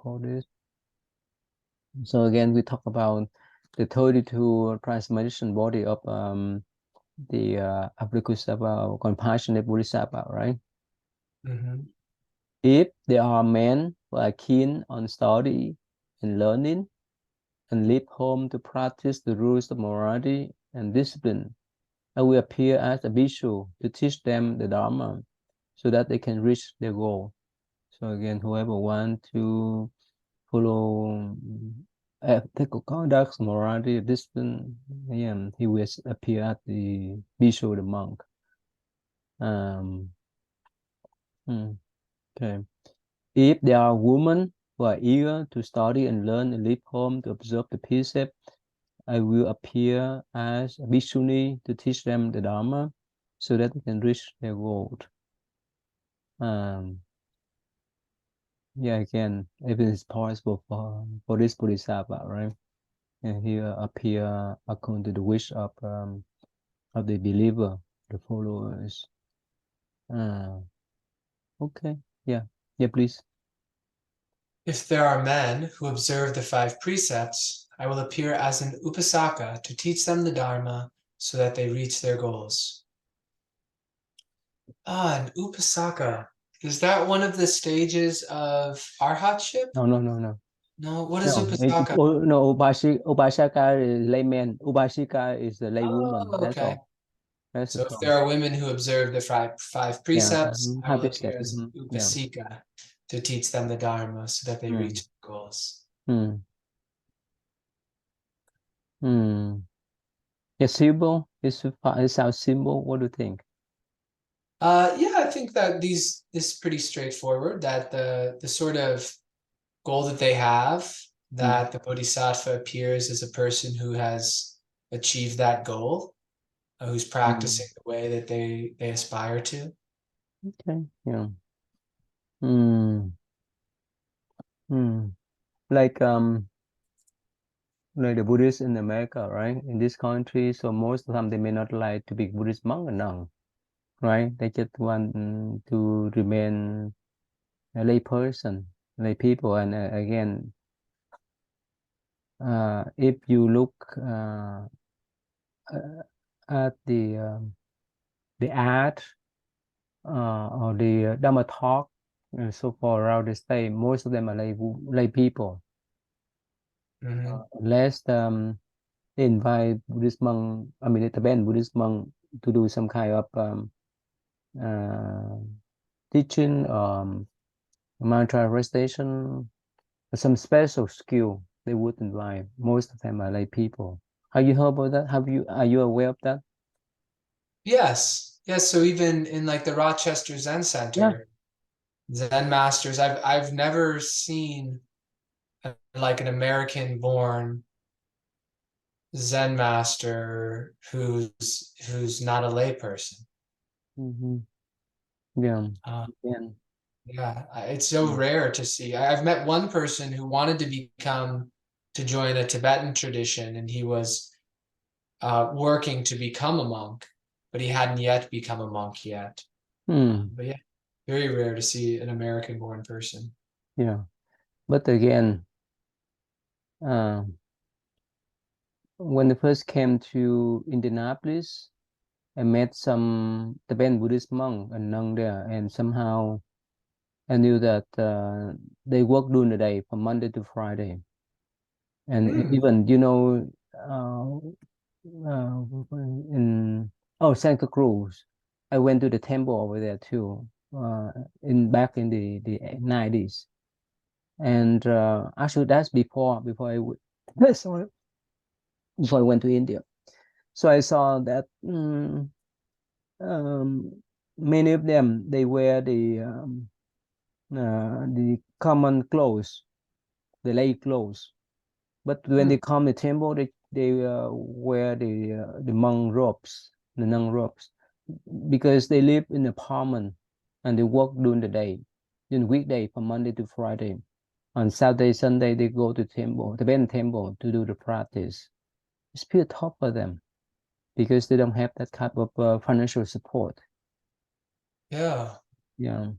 call this? So again, we talk about the 32 transmission body of the Avalokitesvara compassionate Bodhisattva, right? Mm-hmm. If there are men who are keen on study and learning and leave home to practice the rules of morality and discipline, I will appear as a bhikshu to teach them the Dharma so that they can reach their goal. So again, whoever wants to follow ethical conduct, morality, discipline, yeah, he will appear as the bhikshu, the monk. Okay. If there are women who are eager to study and learn and leave home to observe the precept, I will appear as a bhikshuni to teach them the Dharma so that they can reach their goal. Yeah, again, if it is possible for this Bodhisattva, right? And he appear according to the wish of the believer, the followers. Okay, yeah, please. If there are men who observe the 5 precepts, I will appear as an upasaka to teach them the Dharma so that they reach their goals. An upasaka. Is that one of the stages of arhatship? No. No, what is No, upasaka? no, Upasaka is layman. Upasika is the lay woman. Oh, That's okay. all. That's the So if there term. are women who observe the five Yeah, precepts, I will happy step. appear as Yeah. upasika to teach them the Dharma so that they Mm. reach their goals. Mm. Mm. Yeah, simple. It sounds simple. What do you think? Yeah, I think that these is pretty straightforward. That the sort of goal that they have, Mm. that the bodhisattva appears as a person who has achieved that goal, who's Mm. practicing the way that they aspire to. Okay. Yeah. Mm. Mm. Like like the Buddhists in America, right? In this country, so most of the time they may not like to be Buddhist monk or nun, right? They just want to remain a lay person, lay people, and again, if you look at the art or the Dhamma talk so far around the state, most of them are lay people. Mm-hmm. Unless they invite Buddhist monk, I mean, the Tibetan Buddhist monk to do some kind of uh, teaching, mantra recitation, some special skill they would invite. Most of them are lay people. Have you heard about that? Are you aware of that? Yes, yes. So even in like the Rochester Zen Yeah. Center, Zen masters, I've never seen like an American-born Zen master who's not a layperson. Mm-hmm. Yeah. Uh, Yeah. yeah, it's so rare to see. I've met one person who wanted to join a Tibetan tradition, and he was working to become a monk, but he hadn't yet become a monk yet. Mm. But yeah, very rare to see an American-born person. Yeah. But again, uh, when I first came to Indianapolis, I met some Tibetan Buddhist monk and nun there, and somehow I knew that they work during the day from Monday to Friday. And Hmm. even, in Santa Cruz, I went to the temple over there too, in back in the 90s. And actually, that's before sorry, before I went to India. So I saw that many of them they wear the common clothes, the lay clothes. But when they come to temple, they wear the monk robes, the nun robes, because they live in apartment and they work during the day, in weekday from Monday to Friday. On Saturday, Sunday, they go to temple, the Ben temple, to do the practice. It's pure tough for them because they don't have that type of financial support. Yeah. Yeah.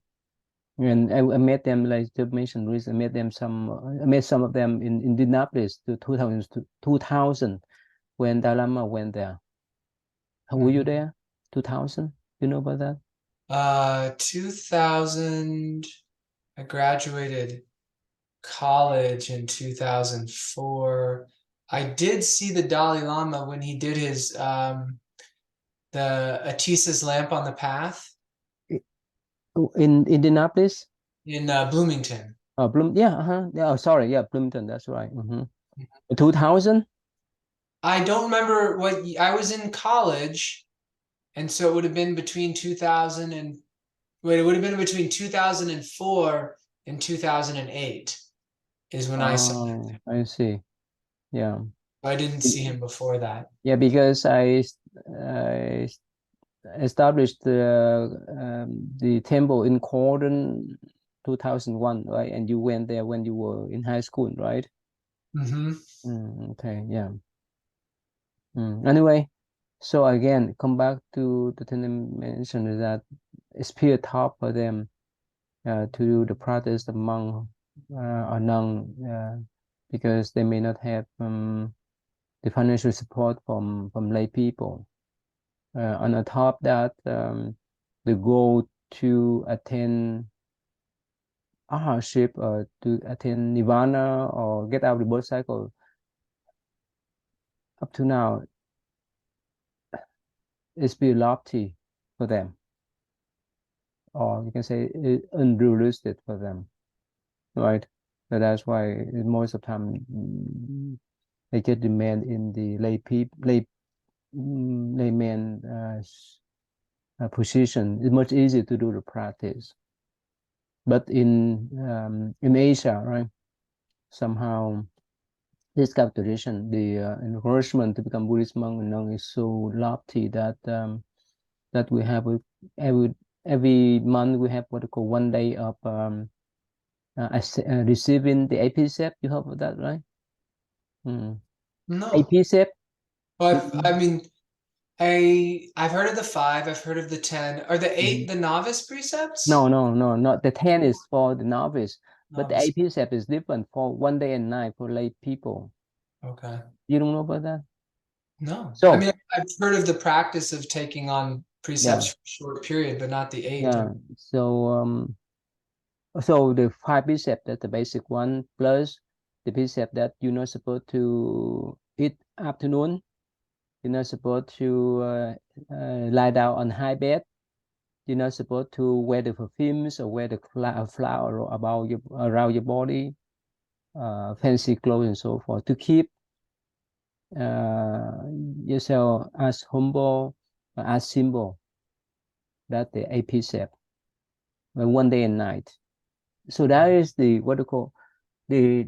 And I met them, like you mentioned, recently. I met some of them in Indianapolis to 2000 when Dalai Lama went there. How were you Mhm. there? 2000? You know about that? 2000, I graduated college in 2004. I did see the Dalai Lama when he did his the Atis's Lamp on the Path In Indianapolis? in Bloomington. Yeah, yeah, oh, sorry, yeah, Bloomington, that's right. 2000? I don't remember I was in college, and so it would have been between 2000 and wait, it would have been between 2004 and 2008 is when I saw him. Oh, I see. Yeah. I didn't see him before that. Yeah, because I established the temple in Corden 2001, right? And you went there when you were in high school, right? Hmm. Okay, yeah. Anyway, so again, come back to the thing I mentioned is that it's pure top for them to do the practice among or none because they may not have the financial support from lay people. On the top that the goal to attain arhatship or to attain nirvana or get out of the birth cycle up to now is be lofty for them, or you can say unrealistic for them, right? So that's why most of the time they get demand in the layman position. It's much easier to do the practice. But in Asia, right, somehow this kind of tradition, the encouragement to become Buddhist monk and nun is so lofty that that we have every every month we have what we call 1 day of receiving the APCEP. You heard of that, right? Mm. No. APCEP. I mean, I've heard of the five, I've heard of the 10. Are the eight Mhm. the novice precepts? No. Not the 10 is for the novice, but the Novice. APCEP is different for 1 day and night for lay people. Okay. You don't know about that? No. I So mean, I've heard of the practice of taking on yeah, precepts for a short period, but not the eight. yeah. So the five precept, that's the basic one, plus the precept that you're not supposed to eat afternoon, you're not supposed to lie down on high bed, you're not supposed to wear the perfumes or wear the flower about your around your body, fancy clothes and so forth, to keep uh, yourself as humble, as simple. That the eight precept, 1 day and night. So that is the what you call the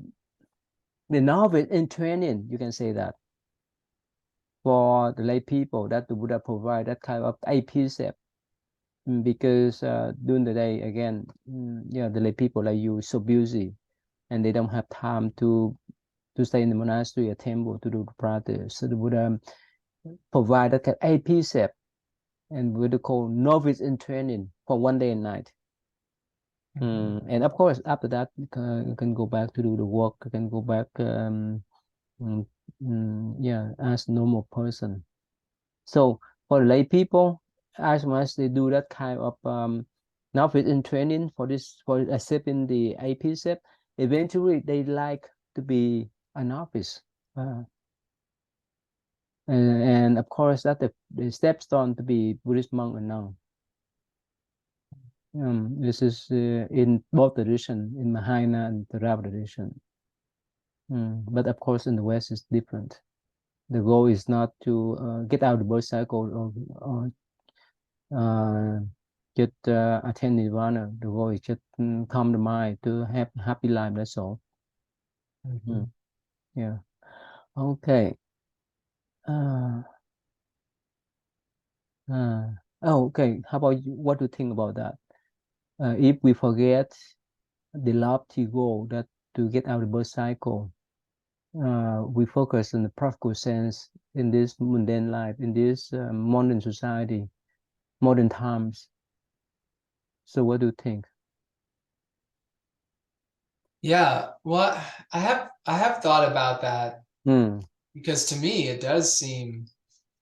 novice in training, you can say that, for the lay people that the Buddha provide that kind of a precept. Because during the day again, yeah, the lay people like you so busy and they don't have time to stay in the monastery or temple to do the practice. So the Buddha provide that kind of a precept and what they call novice in training for 1 day and night. Mhm. And of course, after that, you can go back to do the work. You can go back, mm, yeah, as normal person. So for lay people, as much as they do that kind of novice in training for this for accepting the AP step, eventually they like to be a novice. Uh, and of course that the stepstone to be Buddhist monk or nun. This is in both tradition, in Mahayana and Theravada tradition. But of course in the West it's different. The goal is not to get out of the birth cycle or uh, just attain nirvana. The goal is just calm the mind to have happy life. That's all. Mhm. Mm, yeah. Okay. Uh, uh, oh, okay. How about you? What do you think about that? If we forget the lofty goal that to get out of the birth cycle, we focus on the practical sense in this mundane life, in this modern society, modern times. So what do you think? Yeah, well, I have thought about that Mm. because to me it does seem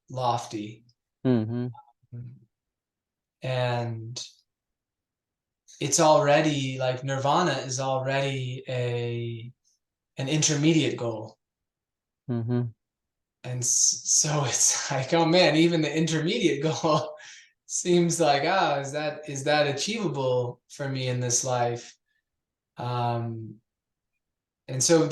lofty. Mm-hmm. And it's already like nirvana is already a an intermediate goal. Mm-hmm. And so it's like, oh man, even the intermediate goal seems like, ah, is that achievable for me in this life? Um, and so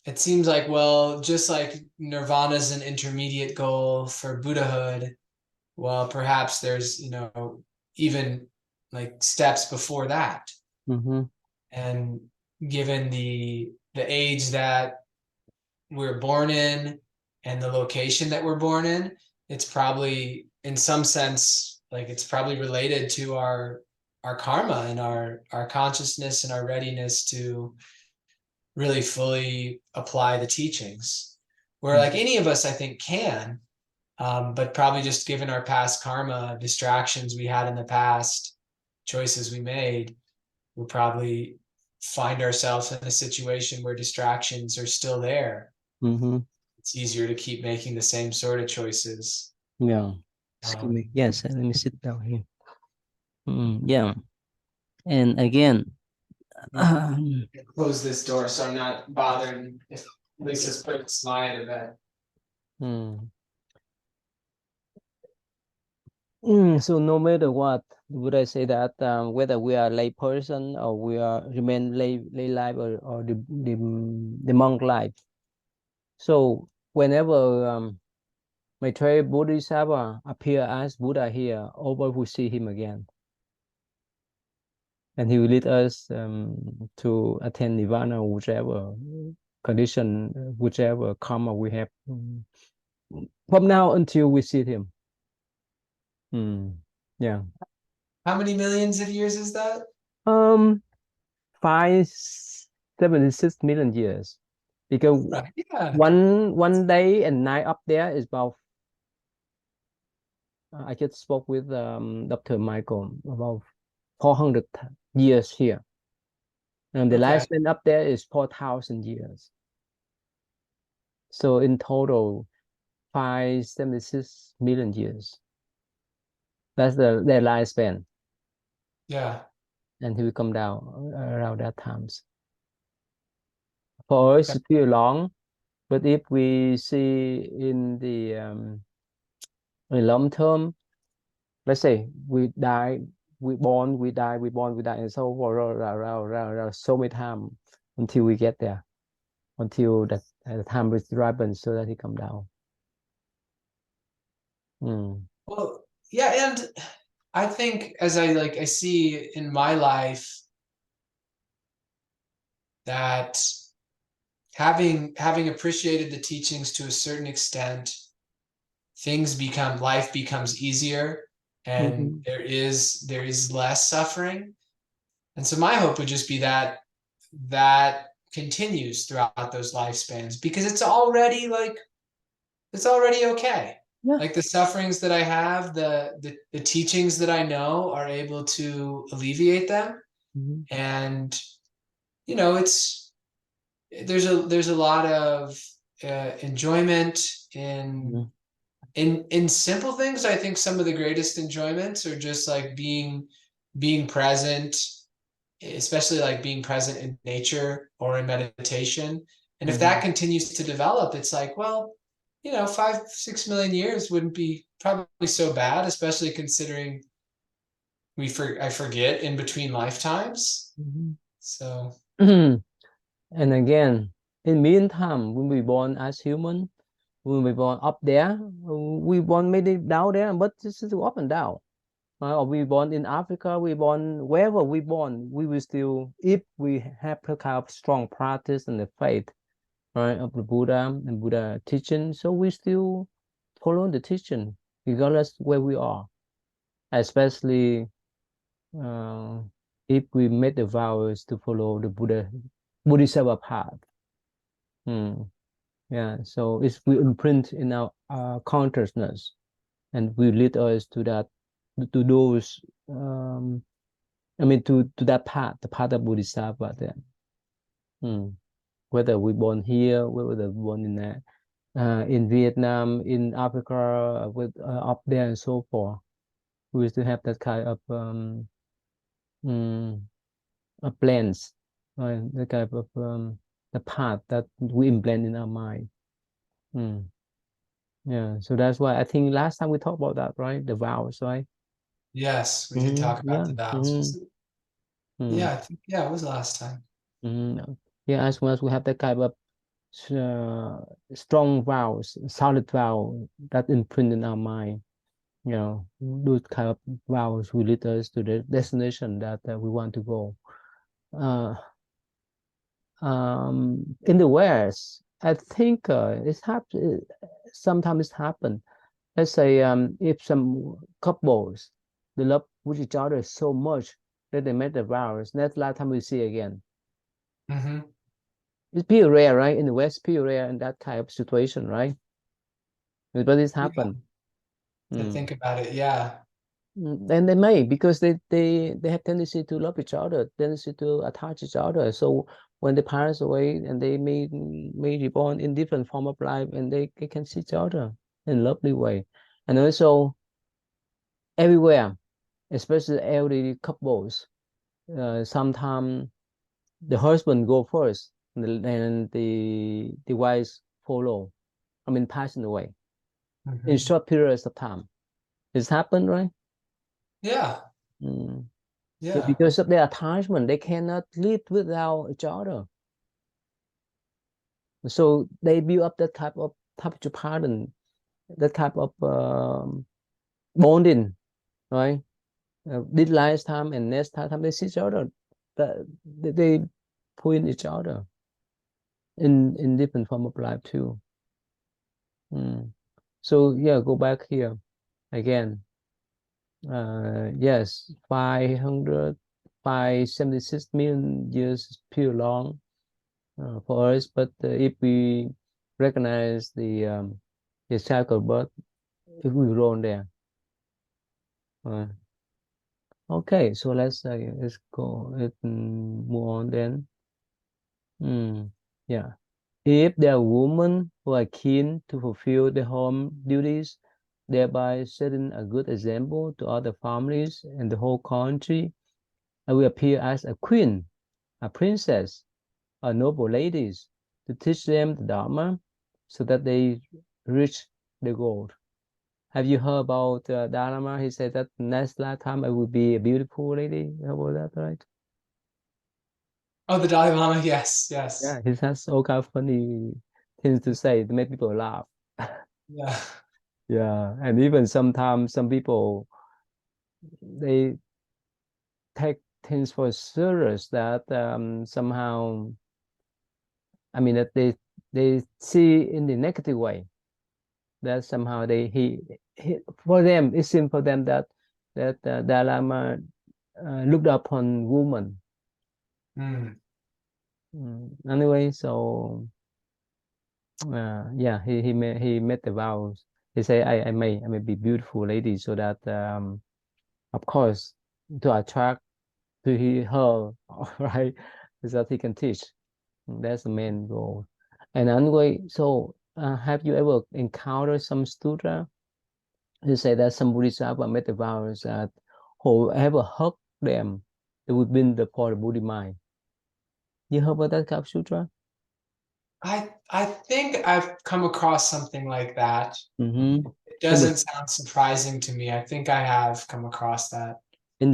it seems like, well, just like nirvana is an intermediate goal for Buddhahood, well, perhaps there's, even like steps before that. Mm-hmm. And given the age that we're born in and the location that we're born in, it's probably in some sense like it's probably related to our karma and our consciousness and our readiness to really fully apply the teachings. Where like any of us, I think, can, but probably just given our past karma, distractions we had in the past, choices we made, we'll probably find ourselves in a situation where distractions are still there. Mm-hmm. It's easier to keep making the same sort of choices. Yeah. Excuse me. Um, Yes, let me sit down here. Yeah. And again, Close this door so I'm not bothering if Lisa's putting Smile to bed. mm, so no matter what, would I say that whether we are lay person or we are remain lay life or the monk life. So whenever Maitreya Bodhisattva appear as Buddha here, over we see him again, and he will lead us to attain nirvana, whichever condition, whichever karma we have from now until we see him. Yeah. How many millions of years is that? Um, 576 million years, because Right. Yeah. one day and night up there is about. I just spoke with Dr. Michael about 400 years here, and the Okay. lifespan up there is 4,000 years. So in total, 576 million years. That's their lifespan, Yeah. and he will come down around that times. For us, Okay. it's still long, but if we see in long term, let's say we die, we born, we die, we born, we die, and so for so many times until we get there, until that the time is ripened so that he come down. Mm. Well, yeah, and I think as I see in my life that having appreciated the teachings to a certain extent, life becomes easier and Mm-hmm. there is less suffering. And so my hope would just be that continues throughout those lifespans because it's already okay. Yeah. Like the sufferings that I have, the teachings that I know are able to alleviate them. Mm-hmm. And it's there's a lot of enjoyment in Mm-hmm. in simple things. I think some of the greatest enjoyments are just like being present, especially like being present in nature or in meditation. And if Mm-hmm. that continues to develop, it's like, well, 5, 6 million years wouldn't be probably so bad, especially considering I forget in between lifetimes. So Mm-hmm. And again, in meantime, when we born as human, when we born up there, we born maybe down there, but this is up and down. Or we born in Africa, we born wherever we born, we will still, if we have a kind of strong practice and the faith, right, of the Buddha and Buddha teaching, so we still follow the teaching, regardless where we are, especially uh, if we made the vows to follow the Bodhisattva path. Hmm. Yeah, so it's we imprint in our consciousness and will lead us to that, to those I mean to that path, the path of Bodhisattva there. Whether we born here, whether we born in Vietnam, in Africa, with up there and so forth, we still have that kind of mm, plans, right? The kind of the path that we implant in our mind. Mm. Yeah, so that's why I think last time we talked about that, right? The vows, right? Yes, we did talk about Yeah. the vows. Mm. Yeah, I think, yeah, it was last time. Yeah, as well as we have that kind of strong vows, solid vow that imprint in our mind. Those kind of vows will lead us to the destination that we want to go. Uh, in the West, I think sometimes it's happened. Let's say if some couples they love with each other so much that they made the vows, that's the last time we see again. Mm-hmm. It's pretty rare, right? In the West, pretty rare in that kind of situation, right? But it's Yeah, happened. to Mm. think about it, yeah. And they may because they have tendency to love each other, tendency to attach each other. So when they pass away and they may reborn in different form of life and they can see each other in a lovely way. And also everywhere, especially elderly couples, sometimes the husband go first and the wives follow. I mean, passing away in Mm-hmm. short periods of time. It's happened, right? Yeah, Mm. yeah. Because of their attachment, they cannot live without each other. So they build up that type of pattern, that type of bonding, right? This lifetime and next time they see each other, that they pull in each other in different form of life too. So yeah, go back here again. Yes, 576 million years is pure long for us, but if we recognize the cycle birth, if we roll there. Uh, okay, so let's go. Move on then. Yeah. If there are women who are keen to fulfill the home duties, thereby setting a good example to other families and the whole country, I will appear as a queen, a princess, a noble ladies to teach them the Dharma so that they reach the goal. Have you heard about Dalai Lama? He said that next lifetime I will be a beautiful lady. How about that, right? Oh, the Dalai Lama, yes, yes. Yeah, he has all kind of funny things to say to make people laugh. Yeah. Yeah, and even sometimes some people they take things for serious that somehow I mean that they see in the negative way that somehow he for them it seems for them that Dalai Lama looked upon women. Mm. Anyway, so yeah, he made the vows. He said, I may be beautiful lady, so that of course to attract to her, right, so that he can teach. That's the main goal. And anyway, so have you ever encountered some student who say that some Bodhisattva made the vows that whoever hurt them, they would bring the for the Buddha mind. You heard about that kind of sutra? I think I've come across something like that. Mm-hmm. It In the doesn't sound surprising to me. I think I have come across that.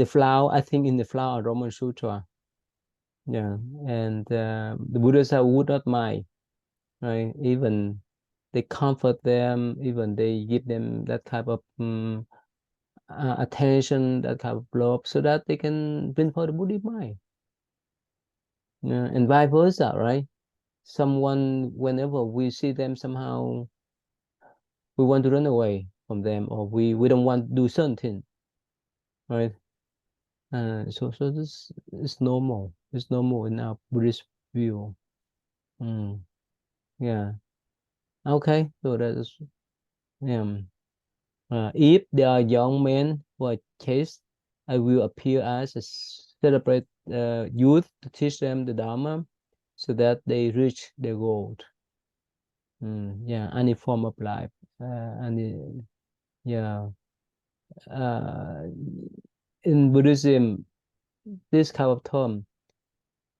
flower, I think in the flower Roman sutra. Yeah, and the Buddha said would not mind, right? Even they comfort them, even they give them that type of attention, that kind of love, so that they can bring for the Buddha mind. Yeah, and vice versa, right? Someone, whenever we see them somehow, we want to run away from them, or we don't want to do something, right? So this is normal. It's normal in our Buddhist view. Mm, yeah. Okay. So that is yeah. If there are young men who are chaste, I will appear as a celebrate youth to teach them the Dharma. so that they reach their goal. Yeah, any form of life, any, yeah. Uh, in Buddhism, this kind of term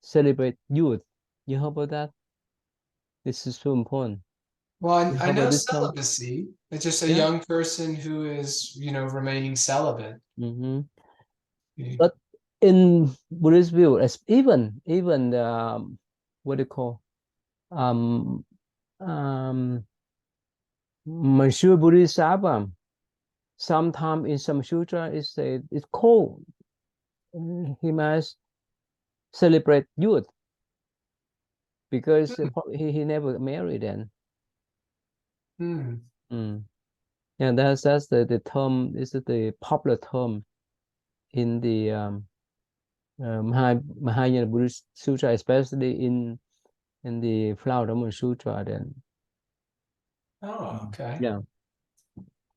celebrate youth. You heard about that? This is so important. Well, You I heard about know this term? celibacy. It's just a Yeah. young person who is, remaining celibate. hmm Mm. But in Buddhist view, as even what do you call um um Monsieur Bodhisattva. Sometimes in some sutra it said it's called he must celebrate youth because he never married then. Hmm. Mm. Yeah, that's the term. This is the popular term in the Mahayana Buddhist Sutra, especially in the Flower Dharma Sutra. Then, Oh, okay. yeah.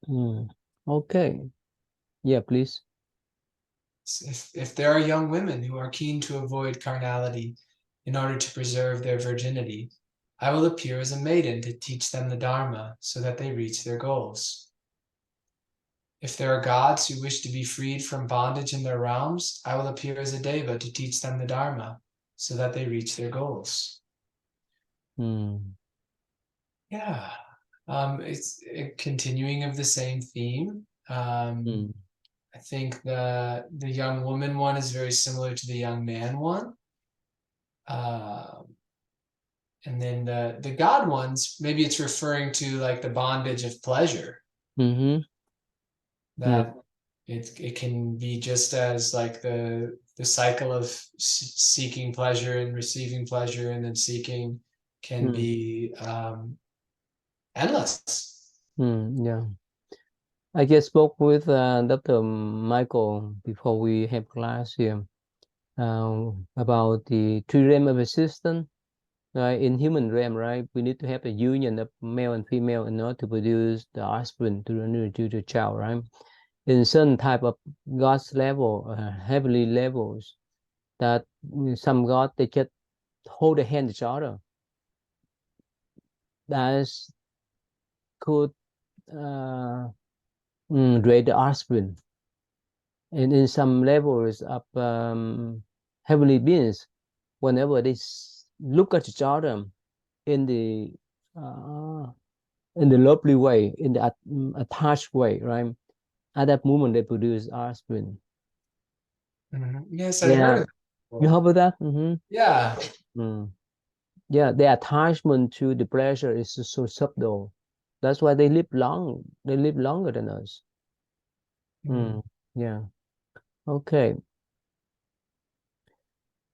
Mm. Okay. Yeah, please. If there are young women who are keen to avoid carnality in order to preserve their virginity, I will appear as a maiden to teach them the Dharma so that they reach their goals. If there are gods who wish to be freed from bondage in their realms, I will appear as a deva to teach them the Dharma so that they reach their goals. Mm. Yeah. It's a continuing of the same theme. Mm. I think the young woman one is very similar to the young man one. Uh, and then the God ones, maybe it's referring to like the bondage of pleasure, Mm-hmm. Yeah. that it can be just as like the cycle of seeking pleasure and receiving pleasure and then seeking can Mm. be endless. Yeah. I just spoke with Dr. Michael before we have class here about the three realm of existence. Right? In human realm, right, we need to have a union of male and female in order to produce the offspring to the child, right? In certain type of God's level, heavenly levels, that some God they just hold the hand each other. That's could uh, create the offspring. And in some levels of heavenly beings, whenever they look at each other in the uh, in the lovely way, in the attached way, right? At that moment, they produce offspring. Yes, I heard Yeah, of that you before. heard about that? Mm-hmm. Yeah. Mm. Yeah, the attachment to the pleasure is so subtle. That's why they live long. They live longer than us. Mm. Mm. Yeah. Okay.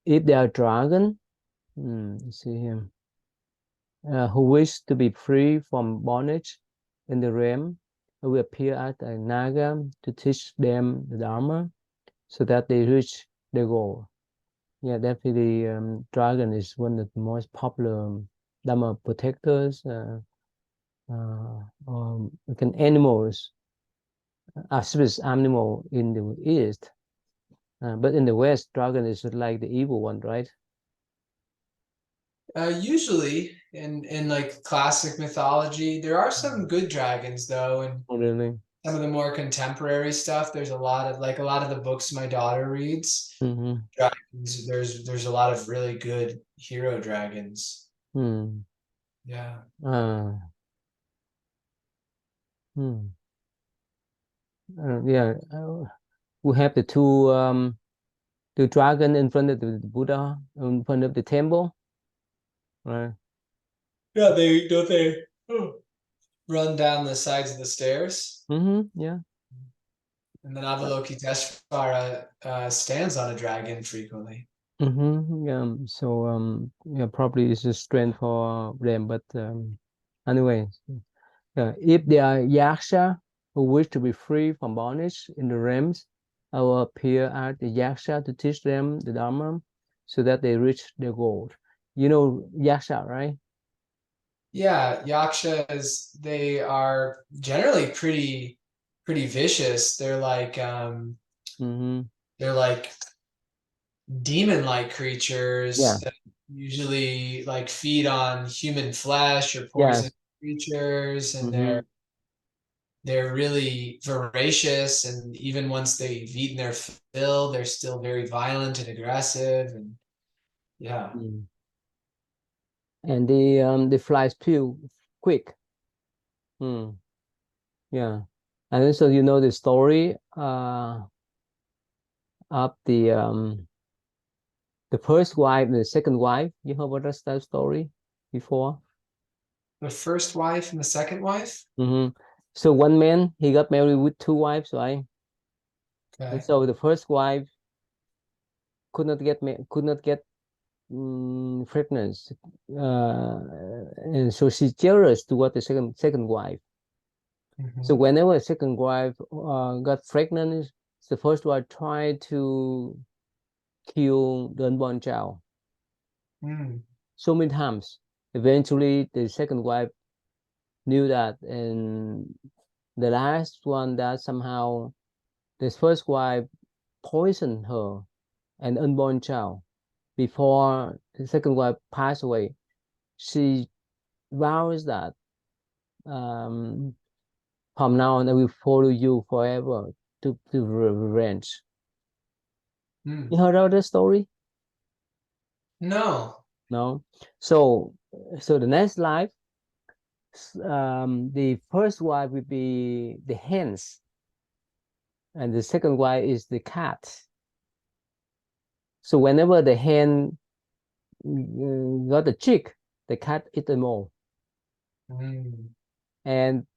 If they are dragon, let's see here, who wish to be free from bondage in the realm, will appear as a naga to teach them the dharma so that they reach their goal. Yeah, definitely. Dragon is one of the most popular Dharma protectors. Animals, aspicious animal in the East, but in the West, dragon is like the evil one, right? Usually in like classic mythology, there are some good dragons though, and Oh, really? some of the more contemporary stuff. There's a lot of the books my daughter reads. Mm-hmm. Dragons, there's a lot of really good hero dragons. Hmm. Yeah. Uh, hmm. Yeah. We have the dragon in front of the Buddha, in front of the temple, right? Yeah, they don't they run down the sides of the stairs. Mm-hmm. Yeah. And then Avalokiteshvara stands on a dragon frequently. Mm-hmm. Yeah. So yeah, probably it's a strength for them, but anyway, if they are yaksha who wish to be free from bondage in the realms, I will appear as the yaksha to teach them the dharma, so that they reach their goal. You know yaksha, right? Yeah, yakshas, they are generally pretty vicious. Mm-hmm. They're like demon-like Yeah. creatures. usually like feed on human flesh or poison Yes. creatures, and Mm-hmm. they're really voracious, and even once they've eaten their fill, they're still very violent and aggressive, and yeah. Mm. And the flies pew quick. Mm. Yeah. And also you know the story of the first wife and the second wife. You heard about that story before? The first wife and the second wife. Mm-hmm. So one man he got married with two wives, right? And Okay. so the first wife could not get pregnant, uh, and so she's jealous toward the second wife. So Hmm. whenever a second wife got pregnant, the first wife tried to kill the unborn child Mm. so many times. Eventually, the second wife knew that, and the last one that somehow the first wife poisoned her and unborn child before the second wife passed away. She vows that um, from now on I will follow you forever to revenge. You Mm. heard of the story? No. No. So so the next life, the first wife will be the hens, and the second wife is the cat. So whenever the hen got a chick, the cat eat them all. Mm. And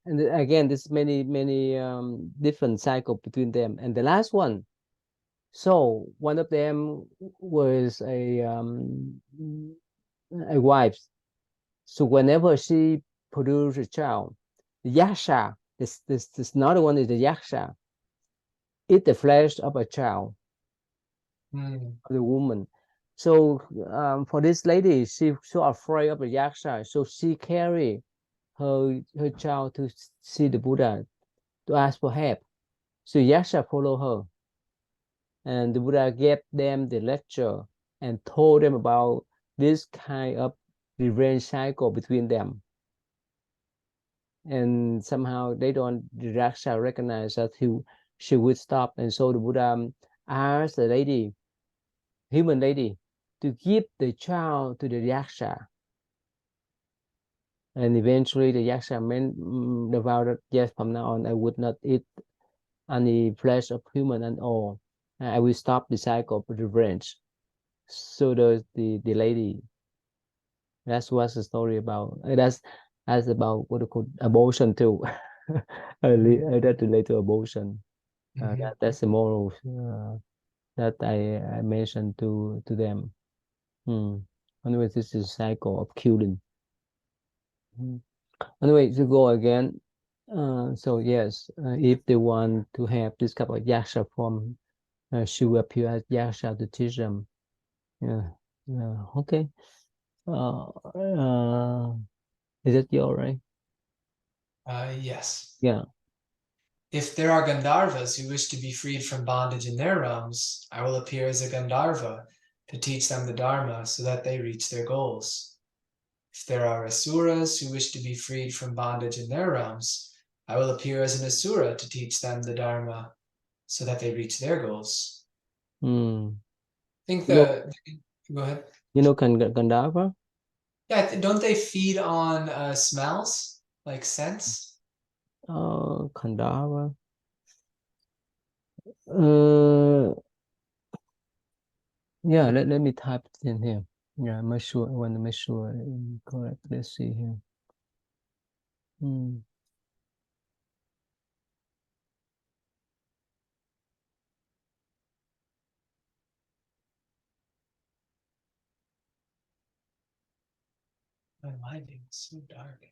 again, there's many different cycle between them. And the last one, so one of them was a wife. So whenever she produced a child, the yaksha, this another one is the yaksha, eat the flesh of a child, Mm. of the woman. So for this lady, she so afraid of the yaksha, so she carry her child to see the Buddha to ask for help. So yaksha follow her, and the Buddha gave them the lecture and told them about this kind of revenge cycle between them. And somehow they don't, the Raksha recognize that she would stop. And so the Buddha asked the lady, human lady, to give the child to the Yaksha. And eventually the Yaksha meant the vow that yes, from now on I would not eat any flesh of human at all. I will stop the cycle of revenge. So the lady, that's what's the story about. That's about what they call abortion too. That relate to abortion. Hmm. That's the moral that I mentioned to them. Hmm. Anyway, this is cycle of killing. Hmm. Anyway, to go again. So yes, if they want to have this kind of yaksha form, she will appear as yaksha to teach them. Yeah. Yeah. Okay. Is that you all right? Yes. Yeah. If there are Gandharvas who wish to be freed from bondage in their realms, I will appear as a Gandharva to teach them the Dharma so that they reach their goals. If there are Asuras who wish to be freed from bondage in their realms, I will appear as an Asura to teach them the Dharma so that they reach their goals. Hmm. I think You know, go ahead. Gandharva? Yeah, don't they feed on smells, like scents? Gandharva. Uh, yeah, let me type it in here. Yeah, I'm not sure. I want to make sure I'm correct. Let's see here. Hmm. My mind is so dark.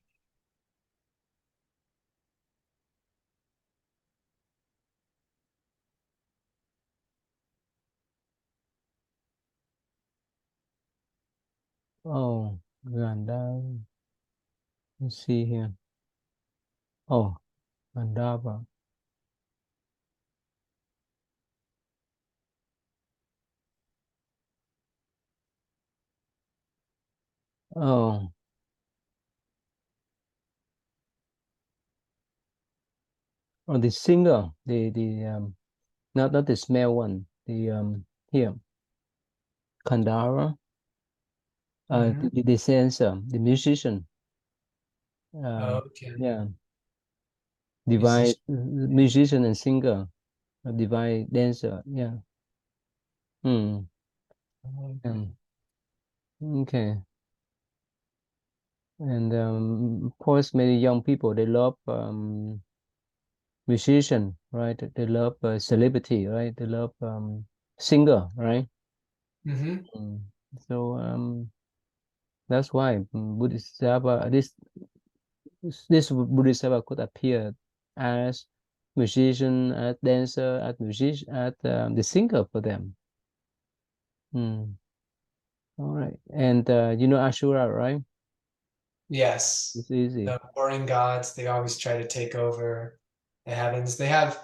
Oh, Gandharva. Let's see here. Oh, Gandharva. Oh, oh, the singer, the not the smell one. The here, Kandara, Hmm. the dancer, the musician. Okay. Yeah, divine Musician. musician and singer, a divine dancer. Yeah. Hmm. Okay. Um, okay. And of course, many young people they love musician, right? They love celebrity, right? They love singer, right? Hmm. Mm. So that's why Bodhisattva, this Bodhisattva could appear as musician, as dancer, as musician, as the singer for them. Mm. All right, and you know Ashura, right? Yes. It's easy. The warring gods, they always try to take over the heavens. They have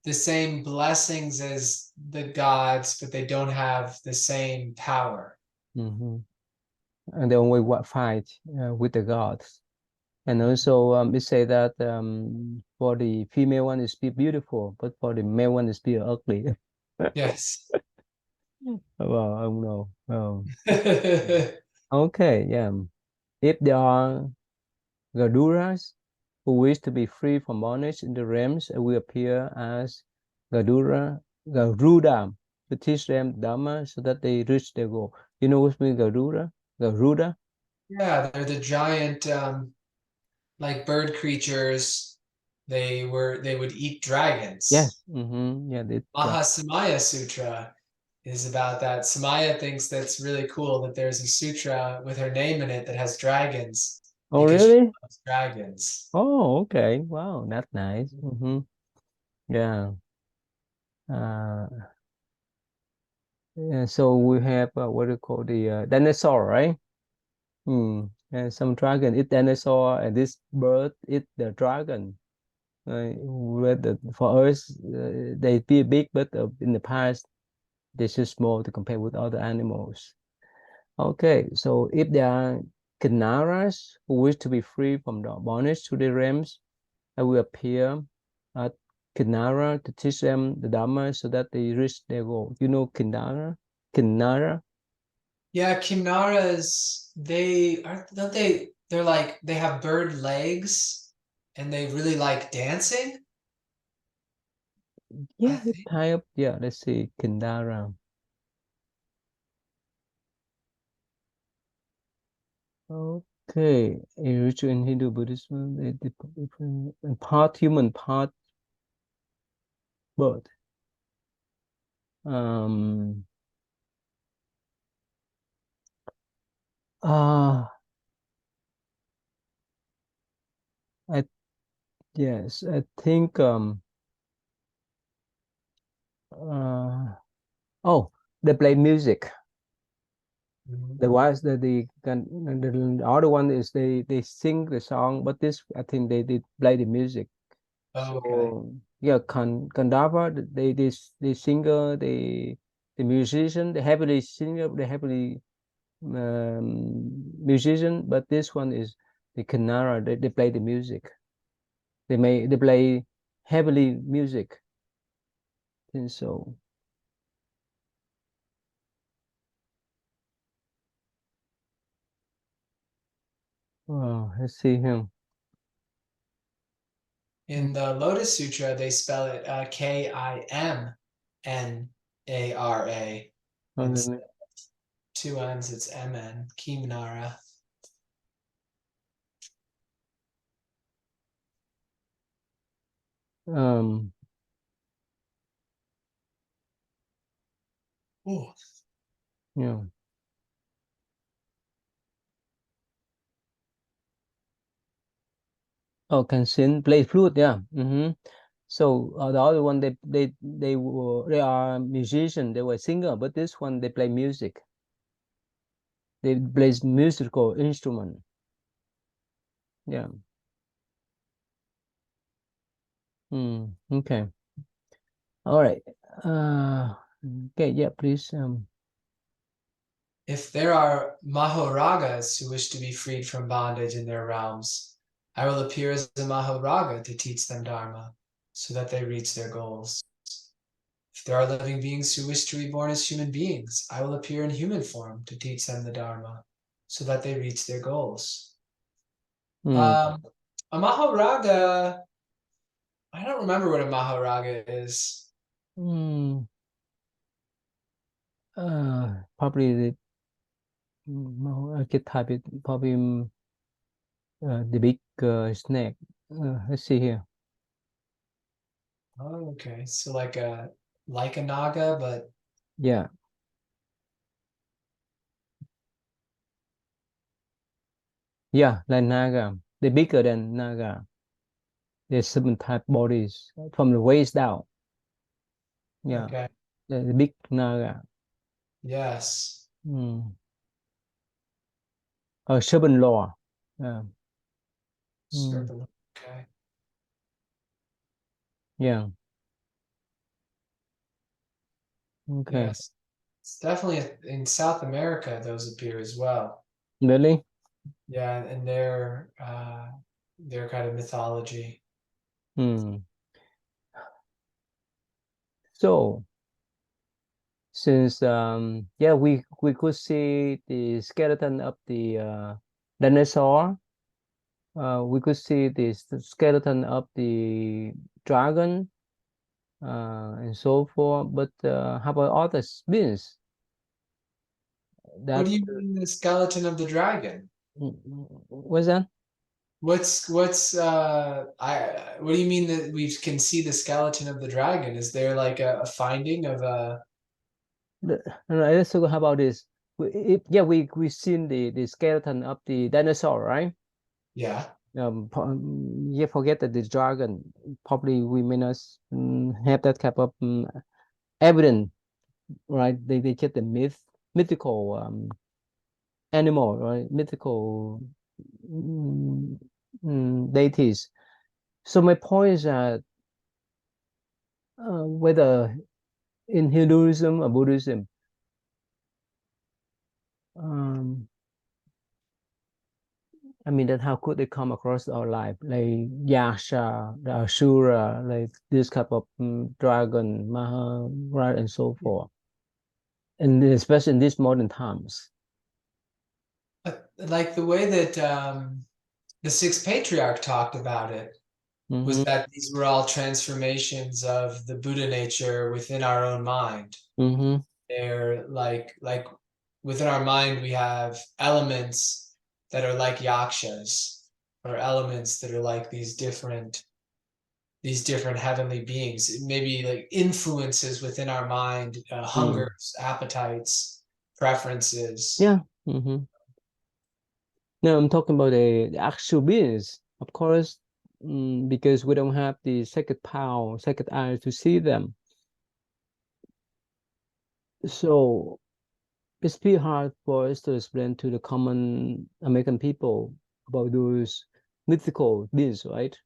the same blessings as the gods, but they don't have the same power. Hmm. And they only fight with the gods. And also, it say that for the female one is be beautiful, but for the male one is be ugly. Yes. Well, I don't know. Okay, yeah. If there are Garudas who wish to be free from bondage in the realms, will appear as Garuda to teach them Dhamma so that they reach their goal. You know what means Garuda? Garuda? Yeah, they're the giant like bird creatures. They would eat dragons. Yes. Mm-hmm. Yeah, they try. Mahasamaya Sutra is about that. Samaya thinks that's really cool that there's a sutra with her name in it that has dragons Oh, because she really? loves dragons. Oh, okay. Wow, that's nice. Mm-hmm. Yeah. Uh, yeah. So we have what do you call the dinosaur, right? Hmm. And some dragon eat dinosaur, and this bird eat the dragon. For us, they be big, but in the past, they're so small to compare with other animals. Okay, so if there are Kinaras who wish to be free from the bondage to the realms, I will appear at Kinara to teach them the Dhamma so that they reach their goal. You know Kinara? Kinara? Yeah, Kimnaras, they are don't they're like they have bird legs and they really like dancing, I Yeah, it think. kind of, yeah, let's see, Kindara. Okay, a ritual in Hindu Buddhism, part human, part bird. Um, ah, I yes, I think uh oh, they play music. Mhm. The ones that the other one is they sing the song, but this I think they play the music. Oh, okay. So yeah, Kandava, the singer, the musician, the heavily singer, the heavily musician, but this one is the Kanara. They play the music. They play heavily music. And so let's see him. In the Lotus Sutra, they spell it Kimnara. And Oh, two N's, it's MN, Kimnara. Um, Ooh. yeah. Oh, can sing, play flute. Yeah. Mm-hmm. So the other one, they are musician. They were singer, but this one they play music. They play musical instrument. Yeah. Mm, okay. All right. Uh, okay. Yeah. Please. if there are Mahoragas who wish to be freed from bondage in their realms, I will appear as a Mahoraga to teach them Dharma so that they reach their goals. If there are living beings who wish to be reborn as human beings, I will appear in human form to teach them the Dharma so that they reach their goals. Mm. Um, a Mahoraga, I don't remember what a Mahoraga is. Mm. Probably I could type it. Probably the big snake. Let's see here. Oh, okay. So like a Naga, but Yeah, yeah, like Naga. They're bigger than Naga. There's seven type bodies from the waist down. Yeah, okay. the big Naga. Yes. Mm. Seven law. Yeah. Mm. Serpent. Okay. Yeah. Okay. Yes. It's definitely in South America, those appear as well. Really? Yeah, and their kind of mythology. Mm. So since yeah, we could see the skeleton of the dinosaur. We could see the skeleton of the dragon and so forth. But how about other beings? What That do you mean the skeleton of the dragon? what's that? What's I what do you mean that we can see the skeleton of the dragon? Is there like a finding of a No, no, let's talk about this. Yeah, we seen the skeleton of the dinosaur, right? yeah. Yeah, forget that the dragon. Probably we may not have that type of evidence, right? They just the mythical animal, right? Mythical mm, deities. So my point is that whether in Hinduism or Buddhism, um, I mean that how could they come across our life, like Yasha, the Asura, like this type of dragon, Maha, right, and so forth, and especially in these modern times. Like the way that the sixth patriarch talked about it was Mm-hmm, that these were all transformations of the Buddha nature within our own mind. mm-hmm, They're like within our mind we have elements that are like yakshas, or elements that are like these different heavenly beings. Maybe like influences within our mind, mm. hungers, appetites, preferences. Yeah. Mm-hmm. No, I'm talking about the actual beings, of course, because we don't have the second power, second eye to see them. So it's pretty hard for us to explain to the common American people about those mythical beings, right?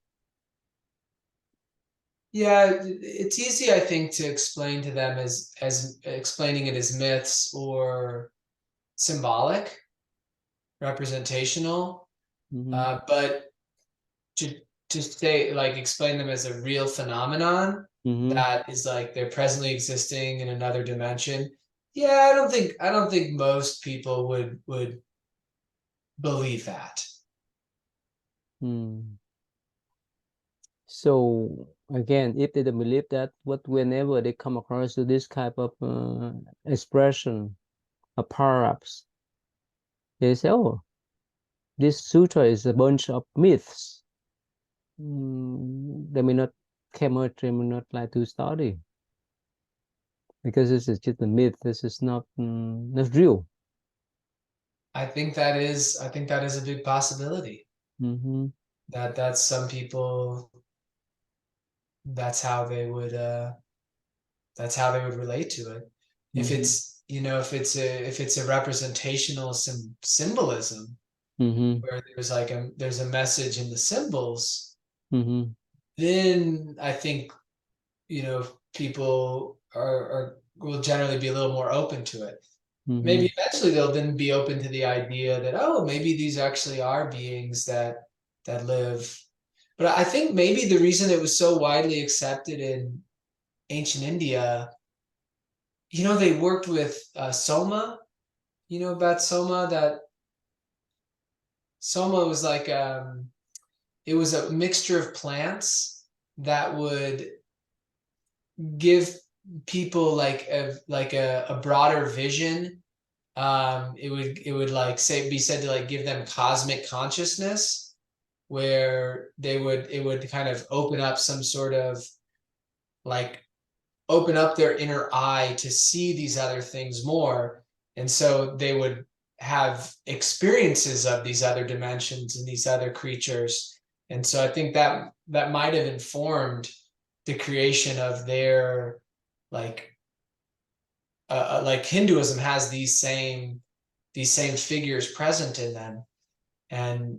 Yeah, it's easy, I think, to explain to them as explaining it as myths or symbolic, representational, Mm-hmm. but to to say like explain them as a real phenomenon Mm-hmm. that is like they're presently existing in another dimension. Yeah, I don't think most people would believe that. Mm. So again, if they don't believe that, what whenever they come across to this type of expression, a power-ups, they say, "Oh, this sutra is a bunch of myths." They may not care much, they may not like to study because this is just a myth. This is not real. I think that is a big possibility Mm-hmm. that some people that's how they would that's how they would relate to it. If Mm-hmm. it's if it's a representational symbolism Mm-hmm. where there's a message in the symbols, Mm-hmm. then I think people are will generally be a little more open to it. maybe eventually they'll then be open to the idea that, oh, maybe these actually are beings that live. But I think maybe the reason it was so widely accepted in ancient India, they worked with soma. You know about soma? That soma was like it was a mixture of plants that would give people like a broader vision. It would like say be said to like give them cosmic consciousness, where it would kind of open up some sort of like open up their inner eye to see these other things more. And so they would have experiences of these other dimensions and these other creatures. And so I think that might have informed the creation of their like like Hinduism has these same figures present in them. And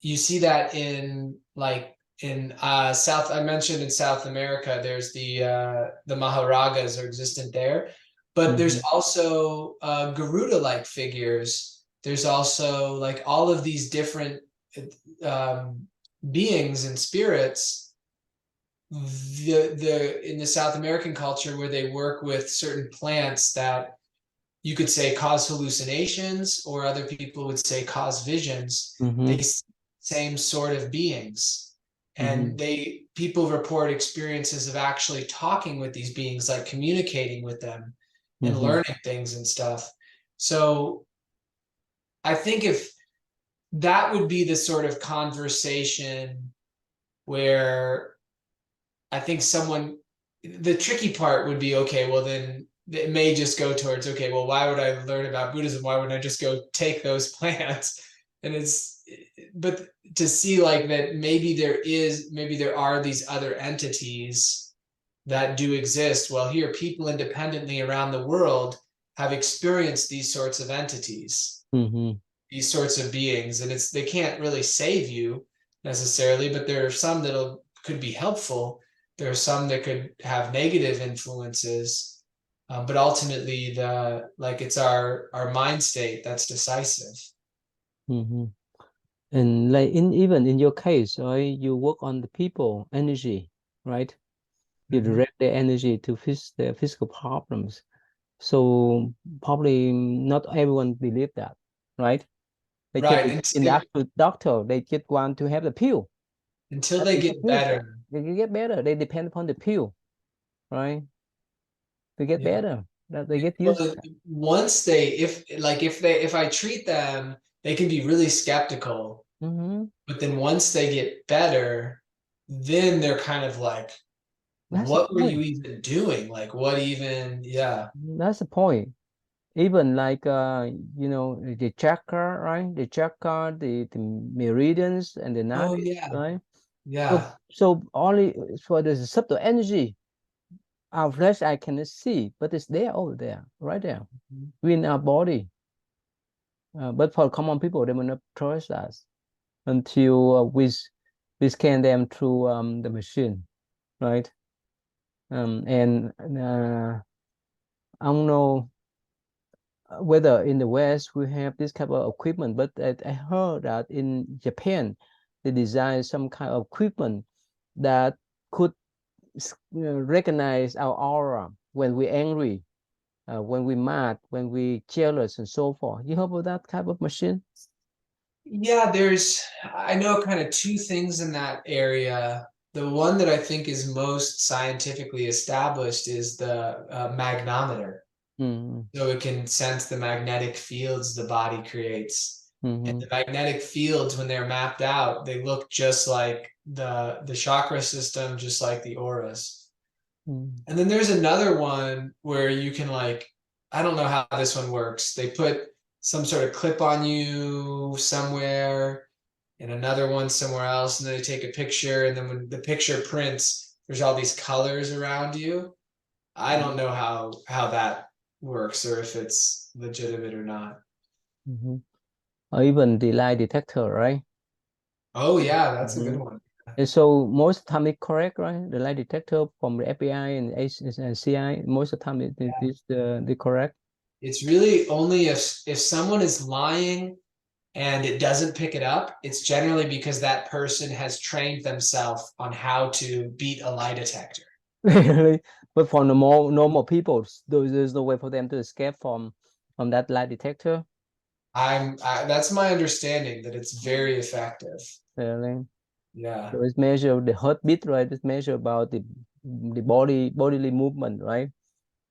you see that in like in South, I mentioned in South America, there's the Maharagas are existent there, but there's also Garuda-like figures. There's also like all of these different um, beings and spirits. The in the South American culture where they work with certain plants that you could say cause hallucinations, or other people would say cause visions. They Mm-hmm. see the same sort of beings, Mm-hmm. and people report experiences of actually talking with these beings, like communicating with them and Mm-hmm. learning things and stuff. So I think if that would be the sort of conversation where I think the tricky part would be, okay, well, then it may just go towards, okay, well, why would I learn about Buddhism? Why wouldn't I just go take those plants? And but to see like that maybe there are these other entities that do exist. Well, here, people independently around the world have experienced these sorts of entities, Mm-hmm. these sorts of beings, and they can't really save you necessarily, but there are some that could be helpful. There are some that could have negative influences, but ultimately it's our mind state that's decisive. Mm-hmm. And like even in your case, right, you work on the people energy, right? You Mhm. direct their energy to fix their physical problems. So probably not everyone believe that, right? They think Right. in the actual doctor, they just want to have the pill. Until That they is the get pill for. better. They can get better. They depend upon the pill, right? They get Yeah. better. That they get used to Well, that. once if I treat them, they can be really skeptical. Mm-hmm. But then once they get better, then they're kind of like, That's the what were you point. even doing? Like, what even? Yeah. That's the point. Even like the chakra, right? The chakra, the meridians and the Oh, nadis, yeah. right? So Yeah. so only for the subtle energy, our flesh I cannot see, but it's there over there, right there, within our body. But for common people, they will not trust us until we scan them through the machine, right? And I don't know whether in the West we have this kind of equipment, but I heard that in Japan they designed some kind of equipment that could recognize our aura when we're angry, when we're mad, when we're jealous, and so forth. You heard about that type of machine? Yeah, I know kind of two things in that area. The one that I think is most scientifically established is the magnometer. Mm-hmm. So it can sense the magnetic fields the body creates. And Mm-hmm. the magnetic fields, when they're mapped out, they look just like the chakra system, just like the auras. And then there's another one where you can I don't know how this one works. They put some sort of clip on you somewhere and another one somewhere else, and then they take a picture, and then when the picture prints, there's all these colors around you. I don't know how that works or if it's legitimate or not. Mm-hmm. Or even the lie detector, right? Oh yeah, that's a good Mm-hmm. one. And so most of the time it's correct, right? The lie detector from the FBI and, and CI, most of the time it is the correct. It's really only if someone is lying and it doesn't pick it up, it's generally because that person has trained themselves on how to beat a lie detector. Really? But for normal people, there's no way for them to escape from that lie detector. That's my understanding that it's very effective. Really? Yeah. So it's measure the heartbeat, right? It's measure about the bodily movement, right?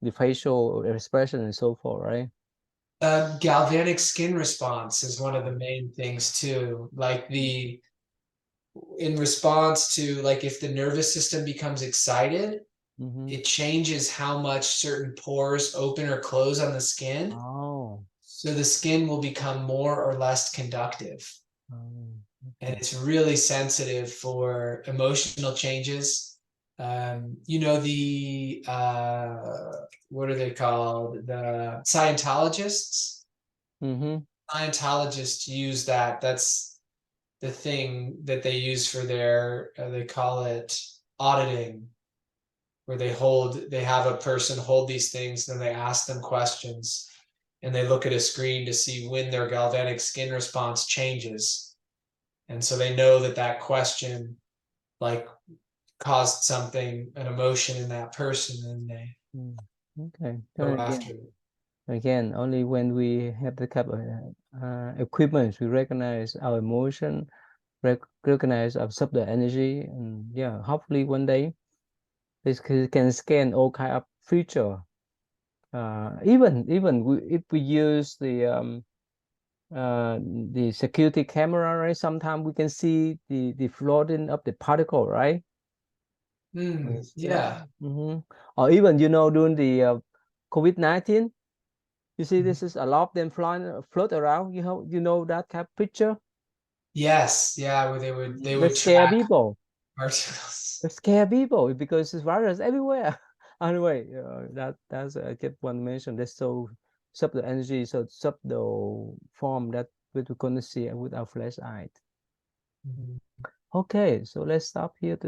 The facial expression and so forth, right? Galvanic skin response is one of the Oh. main things too. Like the in response to like if the nervous system becomes excited, Mm-hmm. it changes how much certain pores open or close on the skin. Oh. So the skin will become more or less conductive. Oh, And okay. it's really sensitive for emotional changes. You know, the what are they called? The Scientologists. Mm-hmm. Scientologists use that. That's the thing that they use for their, they call it auditing, where they have a person hold these things, then they ask them questions and they look at a screen to see when their galvanic skin response changes. And so they know that that question like caused something, an emotion in that person, and they Mm. Okay. go So after it. again, only when we have the kind of equipment, we recognize our emotion, recognize our subtle energy, and yeah, hopefully one day this can scan all kind of feature. Even if we use the security camera, right? Sometimes we can see the floating of the particle, right? Yes. Yeah. Or even during the COVID-19, you see Mhm. this is a lot of them flying float around. You know that kind of picture. Yes. Yeah. Where they They would scare track people. particles. They scare people because it's virus everywhere. Anyway, that's I just want to mention that's so subtle energy, so subtle form that we couldn't see with our flesh eye. Mhm. Okay, so let's stop here today.